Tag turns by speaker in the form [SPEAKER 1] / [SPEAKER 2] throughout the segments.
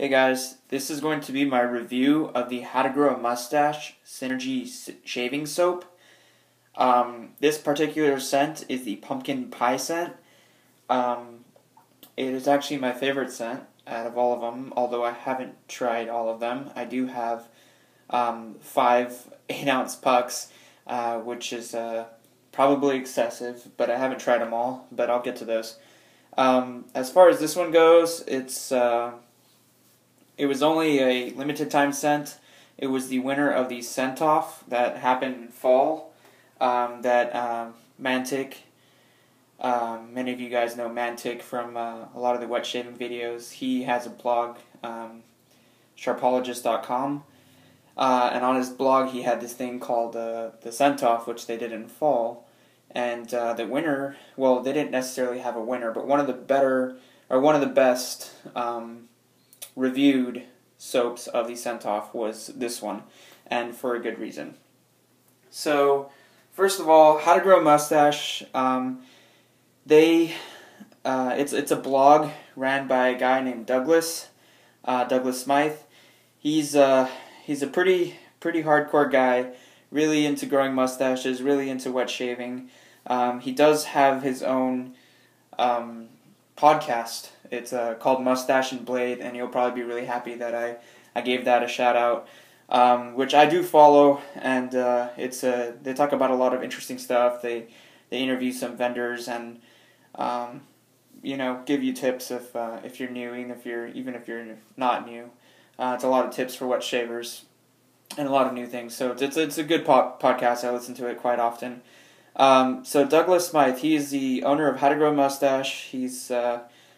[SPEAKER 1] Hey guys, this is going to be my review of the How to Grow a Mustache Synergy Shaving Soap. This particular scent is the Pumpkin Pie scent. It is actually my favorite scent out of all of them, although I haven't tried all of them. I do have 5 8-ounce pucks, which is probably excessive, but I haven't tried them all, but I'll get to those. As far as this one goes, it was only a limited time scent. It was the winner of the Scent Off that happened in fall. Mantic, many of you guys know Mantic from a lot of the wet shaving videos. He has a blog, Sharpologist.com, and on his blog he had this thing called the Scent Off, which they did in fall. And the winner, well, they didn't necessarily have a winner, but one of the best reviewed soaps of the Scent Off was this one, and for a good reason. So, first of all, How to Grow a Mustache. It's a blog ran by a guy named Douglas Smythe. He's a pretty hardcore guy, really into growing mustaches, really into wet shaving. He does have his own podcast. It's called Mustache and Blade, and you'll probably be really happy that I gave that a shout out, which I do follow. And they talk about a lot of interesting stuff. They interview some vendors and give you tips if you're new, even if you're not new. It's a lot of tips for wet shavers and a lot of new things. So it's a good podcast. I listen to it quite often. So Douglas Smythe, he is the owner of How to Grow a Mustache. He's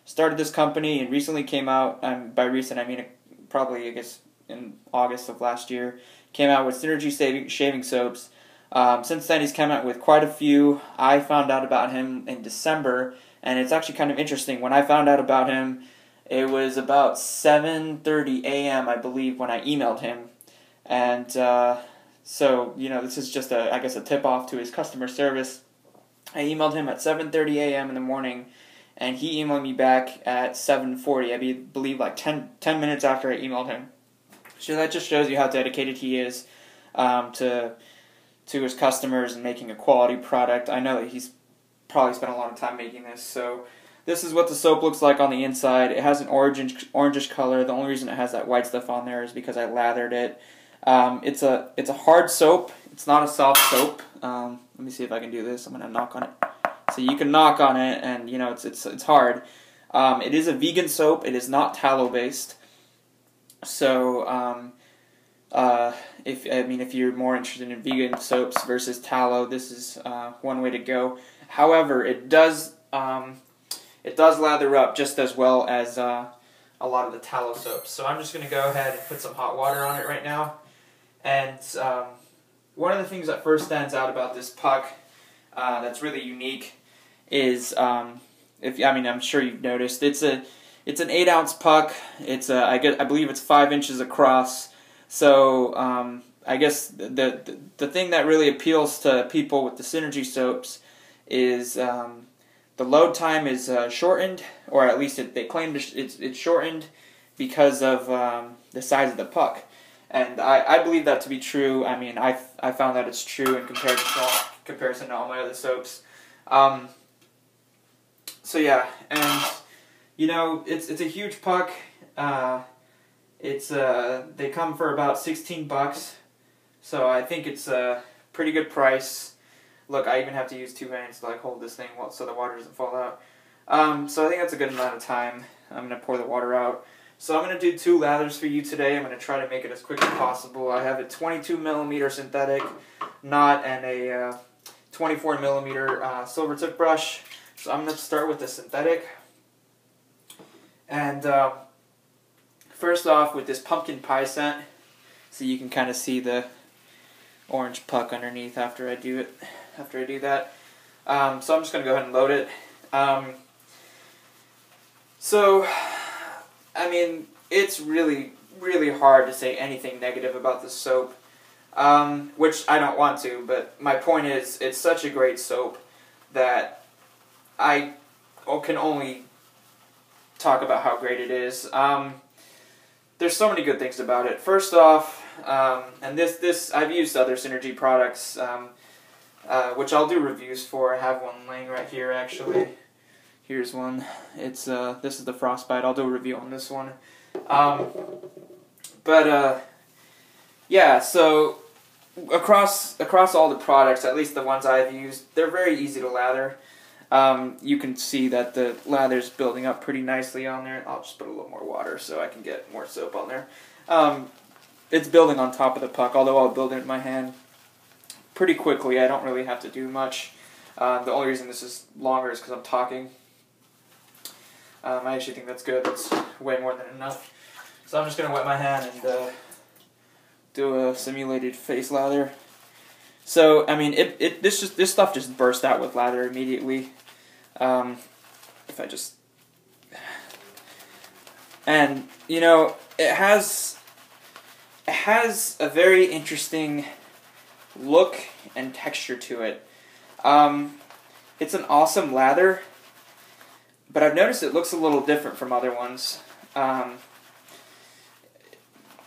[SPEAKER 1] started this company and recently came out, by recent I mean probably I guess in August of last year, came out with Synergy shaving soaps. Since then he's come out with quite a few. I found out about him in December, and it's actually kind of interesting. When I found out about him, it was about 7:30 a.m. I believe when I emailed him. And so, this is just I guess a tip-off to his customer service. I emailed him at 7:30 a.m. in the morning, and he emailed me back at 7:40, I believe like 10 minutes after I emailed him. So that just shows you how dedicated he is to his customers and making a quality product. I know that he's probably spent a lot of time making this. So this is what the soap looks like on the inside. It has an orangish color. The only reason it has that white stuff on there is because I lathered it. It's a hard soap. It's not a soft soap. Let me see if I can do this. I'm gonna knock on it. So you can knock on it, and it's hard. It is a vegan soap. It is not tallow based. So if you're more interested in vegan soaps versus tallow, this is one way to go. However, it does lather up just as well as a lot of the tallow soaps. So I'm just gonna go ahead and put some hot water on it right now. And one of the things that first stands out about this puck that's really unique is I'm sure you've noticed it's an 8-ounce puck. I believe it's 5 inches across. So I guess the thing that really appeals to people with the Synergy soaps is the load time is shortened, or at least they claim it's shortened because of the size of the puck. And I believe that to be true. I mean, I found that it's true in comparison to all my other soaps. So yeah, and it's a huge puck. They come for about $16, so I think it's a pretty good price. Look, I even have to use 2 hands to hold this thing so the water doesn't fall out. So I think that's a good amount of time. I'm gonna pour the water out. So I'm going to do 2 lathers for you today. I'm going to try to make it as quick as possible. I have a 22mm synthetic knot and a 24mm silver tip brush. So I'm going to start with the synthetic. And first off with this pumpkin pie scent, so you can kind of see the orange puck underneath after I do that. So I'm just going to go ahead and load it. It's really, really hard to say anything negative about this soap, which I don't want to, but my point is, it's such a great soap that I can only talk about how great it is. there's so many good things about it. First off, and this I've used other Synergy products, which I'll do reviews for. I have one laying right here actually. Here's one. It's this is the Frostbite. I'll do a review on this one. Yeah. So across all the products, at least the ones I've used, they're very easy to lather. You can see that the lather's building up pretty nicely on there. I'll just put a little more water so I can get more soap on there. It's building on top of the puck, although I'll build it in my hand pretty quickly. I don't really have to do much. The only reason this is longer is because I'm talking. I actually think that's good. That's way more than enough. So I'm just going to wet my hand and do a simulated face lather. So, I mean, this stuff just burst out with lather immediately. If I just... And, you know, it has a very interesting look and texture to it. It's an awesome lather, but I've noticed it looks a little different from other ones.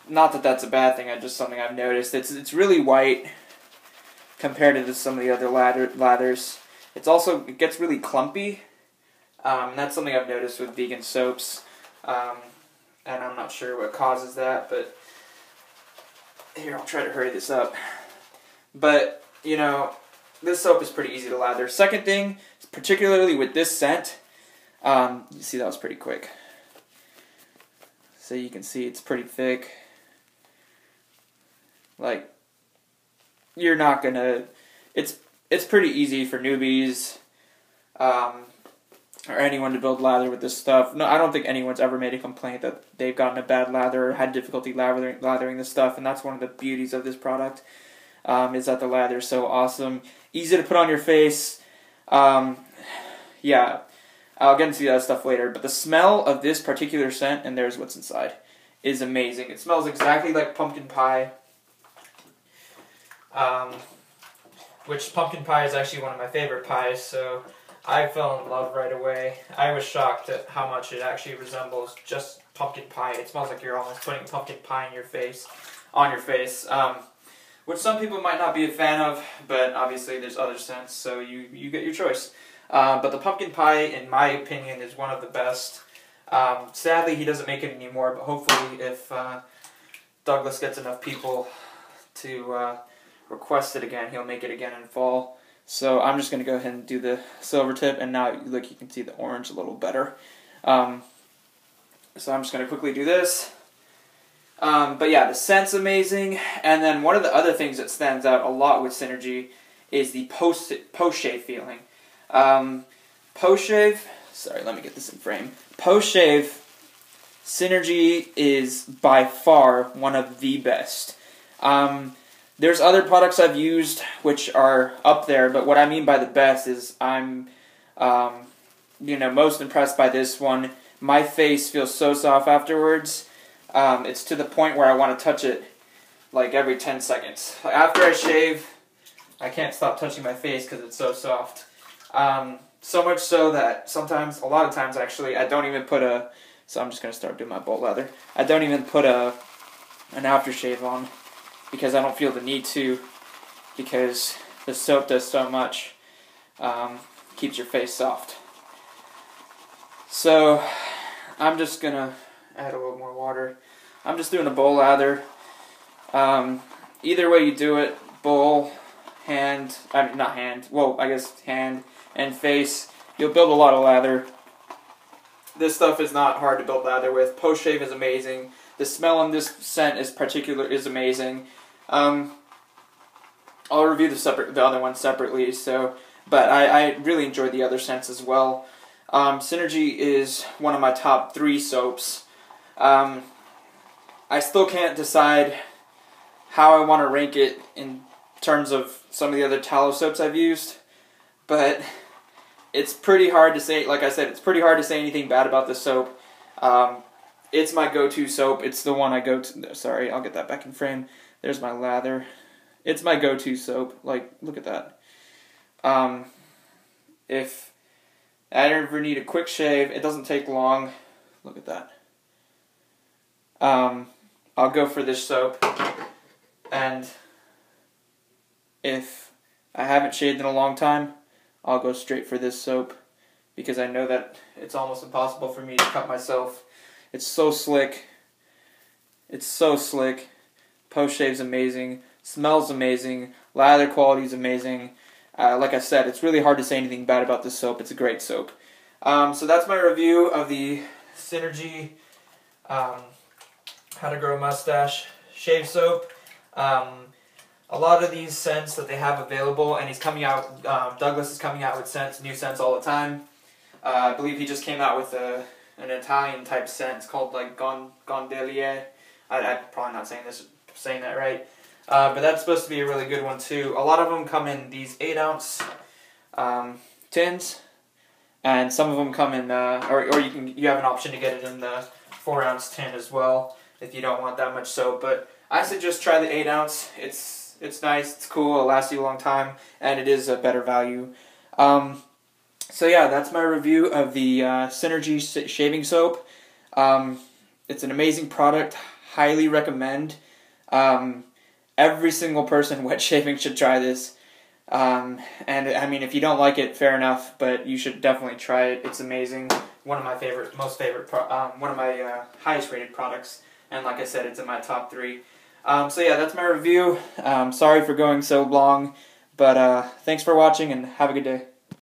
[SPEAKER 1] Not that that's a bad thing, it's just something I've noticed. It's really white compared to some of the other lathers. It gets really clumpy. That's something I've noticed with vegan soaps. And I'm not sure what causes that, but here, I'll try to hurry this up. But, you know, this soap is pretty easy to lather. Second thing, particularly with this scent, you see that was pretty quick. So you can see it's pretty thick. Like, you're not gonna... It's pretty easy for newbies, or anyone to build lather with this stuff. No, I don't think anyone's ever made a complaint that they've gotten a bad lather or had difficulty lathering this stuff, and that's one of the beauties of this product, is that the lather is so awesome. Easy to put on your face. Yeah, I'll get into that stuff later, but the smell of this particular scent, and there's what's inside, is amazing. It smells exactly like pumpkin pie, which pumpkin pie is actually one of my favorite pies, so I fell in love right away. I was shocked at how much it actually resembles just pumpkin pie. It smells like you're almost putting pumpkin pie on your face, which some people might not be a fan of, but obviously there's other scents, so you get your choice. But the pumpkin pie, in my opinion, is one of the best. Sadly, he doesn't make it anymore, but hopefully if Douglas gets enough people to request it again, he'll make it again in fall. So I'm just going to go ahead and do the silver tip, and now look, you can see the orange a little better. So I'm just going to quickly do this. But yeah, the scent's amazing, and then one of the other things that stands out a lot with Synergy is the post-shave feeling. Post-shave, sorry, let me get this in frame. Post-shave, Synergy is by far one of the best. There's other products I've used which are up there, but what I mean by the best is I'm, most impressed by this one. My face feels so soft afterwards. It's to the point where I want to touch it like every 10 seconds. After I shave, I can't stop touching my face because it's so soft. So much so that sometimes, a lot of times actually, I don't even put so I'm just going to start doing my bolt lather. I don't even put an aftershave on, because I don't feel the need to, because the soap does so much, keeps your face soft. So I'm just going to add a little more water. I'm just doing a bowl lather. Either way you do it, bowl, hand and face, you'll build a lot of lather. This stuff is not hard to build lather with. Post shave is amazing. The smell on this scent is amazing. I'll review the other one separately. But I really enjoy the other scents as well. Synergy is one of my top 3 soaps. I still can't decide how I want to rank it in terms of some of the other tallow soaps I've used, but it's pretty hard to say. Like I said, it's pretty hard to say anything bad about this soap. It's my go-to soap. It's the one I go to. Sorry, I'll get that back in frame. There's my lather. It's my go-to soap. Like, look at that. If I ever need a quick shave, it doesn't take long. Look at that. I'll go for this soap. And if I haven't shaved in a long time, I'll go straight for this soap because I know that it's almost impossible for me to cut myself. It's so slick. It's so slick. Post-shave's amazing. Smells amazing. Lather quality's amazing. Like I said, it's really hard to say anything bad about this soap. It's a great soap. So that's my review of the Synergy How to Grow a Mustache shave soap. A lot of these scents that they have available, and he's coming out, Douglas is coming out with new scents all the time. I believe he just came out with an Italian type scent. It's called like Gondolier. I'm probably not saying that right. But that's supposed to be a really good one too. A lot of them come in these 8-ounce tins, and some of them come in, or you have an option to get it in the 4-ounce tin as well if you don't want that much soap. But I suggest try the 8-ounce. It's nice, it's cool, it'll last you a long time, and it is a better value. So yeah, that's my review of the Synergy shaving soap. It's an amazing product, highly recommend. Every single person wet shaving should try this. And I mean, if you don't like it, fair enough, but you should definitely try it. It's amazing. One of my one of my highest rated products, and like I said, it's in my top 3. So yeah, that's my review. Sorry for going so long, but thanks for watching and have a good day.